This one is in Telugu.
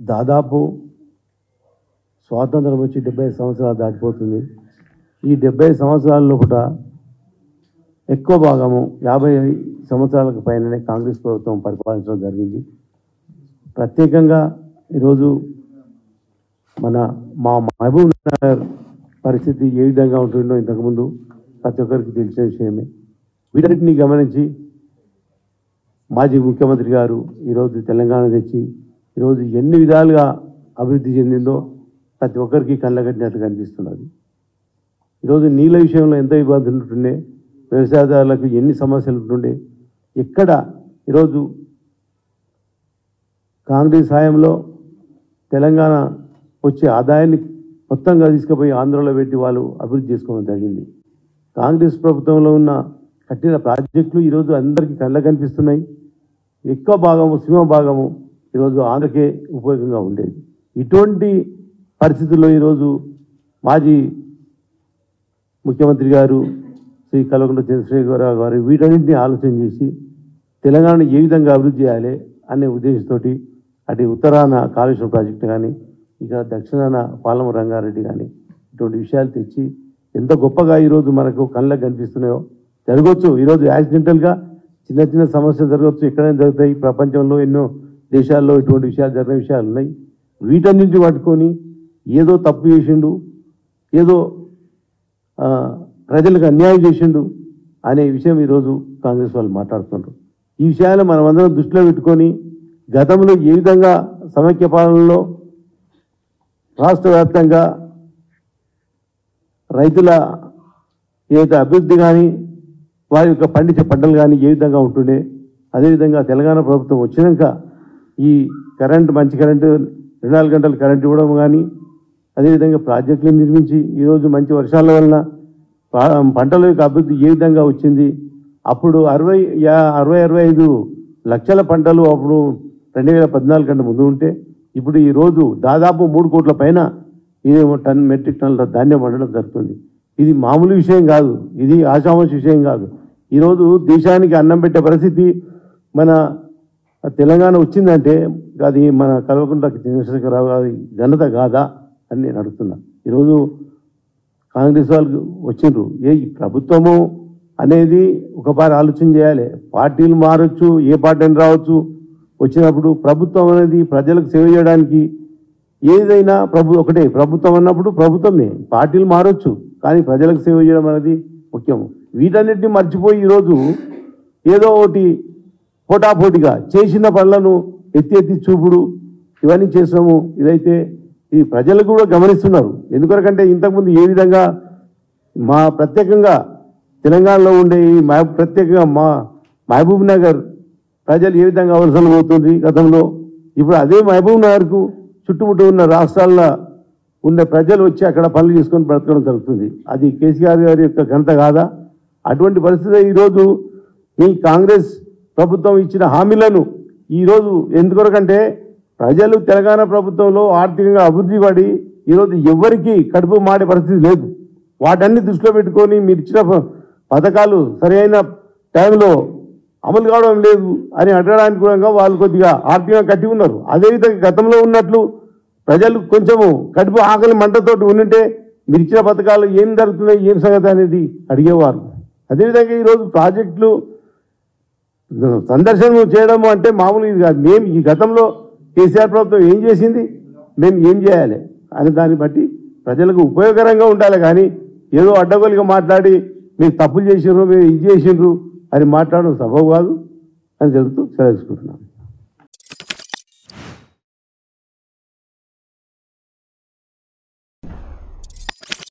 దాదాపు స్వాతంత్రం వచ్చి 70 సంవత్సరాలు దాటిపోతుంది. ఈ 70 సంవత్సరాల లోపల ఎక్కువ భాగము 50 సంవత్సరాలకు పైననే కాంగ్రెస్ ప్రభుత్వం పరిపాలించడం జరిగింది. ప్రత్యేకంగా ఈరోజు మా మహబూబ్ నగర్ పరిస్థితి ఏ విధంగా ఉంటుందో ఇంతకుముందు ప్రతి ఒక్కరికి తెలిసిన విషయమే. వీటన్నిటిని గమనించి మాజీ ముఖ్యమంత్రి గారు ఈరోజు తెలంగాణ తెచ్చి ఈరోజు ఎన్ని విధాలుగా అభివృద్ధి చెందిందో ప్రతి ఒక్కరికి కళ్ళగట్టినట్టు కనిపిస్తున్నది. ఈరోజు నీళ్ళ విషయంలో ఎంత ఇబ్బందులు ఉంటుండే, వ్యవసాయదారులకు ఎన్ని సమస్యలు ఉంటుండే, ఎక్కడ ఈరోజు కాంగ్రెస్ హయాంలో తెలంగాణ వచ్చే ఆదాయాన్ని మొత్తంగా తీసుకుపోయి ఆంధ్రలో పెట్టి వాళ్ళు అభివృద్ధి చేసుకోవడం జరిగింది. కాంగ్రెస్ ప్రభుత్వంలో ఉన్న కట్టిన ప్రాజెక్టులు ఈరోజు అందరికీ కళ్ళ కనిపిస్తున్నాయి. ఎక్కువ భాగము సింహభాగము ఈరోజు ఆంధ్రకే ఉపయోగంగా ఉండేది. ఇటువంటి పరిస్థితుల్లో ఈరోజు మాజీ ముఖ్యమంత్రి గారు శ్రీ కల్వకుంట్ల చంద్రశేఖరరావు గారు వీటన్నింటినీ ఆలోచన చేసి తెలంగాణను ఏ విధంగా అభివృద్ధి చేయాలి అనే ఉద్దేశంతో అటు ఉత్తరాన కాళేశ్వరం ప్రాజెక్టు కానీ ఇక దక్షిణాన పాలమ రంగారెడ్డి కానీ ఇటువంటి విషయాలు తెచ్చి ఎంత గొప్పగా ఈరోజు మనకు కళ్ళకు కనిపిస్తున్నాయో. జరగవచ్చు ఈరోజు యాక్సిడెంటల్గా చిన్న చిన్న సమస్యలు జరగవచ్చు, ఎక్కడైనా జరుగుతాయి. ప్రపంచంలో ఎన్నో దేశాల్లో ఇటువంటి విషయాలు జరిగిన విషయాలు ఉన్నాయి. వీటన్నింటి పట్టుకొని ఏదో తప్పు చేసిండు, ఏదో ప్రజలకు అన్యాయం చేసిండు అనే విషయం ఈరోజు కాంగ్రెస్ వాళ్ళు మాట్లాడుతున్నారు. ఈ విషయాలు మనమందరం దృష్టిలో పెట్టుకొని గతంలో ఏ విధంగా సమైక్య పాలనలో రాష్ట్ర వ్యాప్తంగా రైతుల ఏదైతే అభివృద్ధి కానీ వారి యొక్క పండించే పంటలు కానీ ఏ విధంగా ఉంటుండే, అదేవిధంగా తెలంగాణ ప్రభుత్వం వచ్చినాక ఈ కరెంటు మంచి కరెంటు 24 గంటలు కరెంటు ఇవ్వడం కానీ, అదేవిధంగా ప్రాజెక్టులు నిర్మించి ఈరోజు మంచి వర్షాల వలన పంటల యొక్క అభివృద్ధి ఏ విధంగా వచ్చింది. అప్పుడు 60-65 లక్షల పంటలు అప్పుడు 2014 కంటే ముందు ఉంటే ఇప్పుడు ఈరోజు దాదాపు 3 కోట్ల పైన ఇదేమో మెట్రిక్ టన్నుల ధాన్యం పండడం జరుగుతుంది. ఇది మామూలు విషయం కాదు, ఇది ఆషామాషి విషయం కాదు. ఈరోజు దేశానికి అన్నం పెట్టే పరిస్థితి మన తెలంగాణ వచ్చిందంటే అది మన కల్వకుంట్ల చంద్రశేఖరరావు గారి ఘనత కాదా అని నేను అడుగుతున్నా. ఈరోజు కాంగ్రెస్ వాళ్ళు వచ్చిండ్రు, ఏ ప్రభుత్వము అనేది ఒకసారి ఆలోచన చేయాలి. పార్టీలు మారచ్చు, ఏ పార్టీ అని రావచ్చు. వచ్చినప్పుడు ప్రభుత్వం అనేది ప్రజలకు సేవ చేయడానికి ఏదైనా ఒకటే ప్రభుత్వం అన్నప్పుడు ప్రభుత్వమే. పార్టీలు మారచ్చు కానీ ప్రజలకు సేవ చేయడం అనేది ముఖ్యం. వీటన్నిటిని మర్చిపోయి ఈరోజు ఏదో ఒకటి పోటాపోటీగా చేసిన పనులను ఎత్తి చూపుడు ఇవన్నీ చేసాము. ఇదైతే ఈ ప్రజలు కూడా గమనిస్తున్నారు. ఎందుకంటే ఇంతకుముందు ఏ విధంగా ప్రత్యేకంగా తెలంగాణలో ఉండే ప్రత్యేకంగా మహబూబ్ నగర్ ప్రజలు ఏ విధంగా వలసలు పోతుంది గతంలో, ఇప్పుడు అదే మహబూబ్ నగర్కు చుట్టుముట్టు ఉన్న రాష్ట్రాల్లో ఉండే ప్రజలు వచ్చి అక్కడ పనులు చేసుకొని బ్రతకడం జరుగుతుంది. అది కేసీఆర్ గారి యొక్క ఘనత కాదా? అటువంటి పరిస్థితి ఈరోజు ఈ కాంగ్రెస్ ప్రభుత్వం ఇచ్చిన హామీలను ఈరోజు ఎందుకొరకంటే ప్రజలు తెలంగాణ ప్రభుత్వంలో ఆర్థికంగా అభివృద్ధి పడి ఈరోజు ఎవరికి కడుపు మాడే పరిస్థితి లేదు. వాటన్ని దృష్టిలో పెట్టుకొని మీరు ఇచ్చిన పథకాలు సరైన టైంలో అమలు కావడం లేదు అని అడగడానికి కూడా వాళ్ళు కొద్దిగా ఆర్థికంగా కట్టి ఉన్నారు. అదేవిధంగా గతంలో ఉన్నట్లు ప్రజలు కొంచెము కడుపు ఆకలి మంటతోటి ఉంటే మీరు ఇచ్చిన పథకాలు ఏం జరుగుతున్నాయి, ఏం సంగతి అనేది అడిగేవారు. అదేవిధంగా ఈరోజు ప్రాజెక్టులు సందర్శనం చేయడం అంటే మామూలు ఇది కాదు. మేము ఈ గతంలో కేసీఆర్ ప్రభుత్వం ఏం చేసింది, మేము ఏం చేయాలి అని దాన్ని బట్టి ప్రజలకు ఉపయోగకరంగా ఉండాలి. కానీ ఏదో అడ్డగోలుగా మాట్లాడి మీరు తప్పులు చేసినారు, మీరు ఇది చేసినారు అని మాట్లాడడం సబబు కాదు అని చెబుతూ సెలవు తీసుకుంటున్నాను.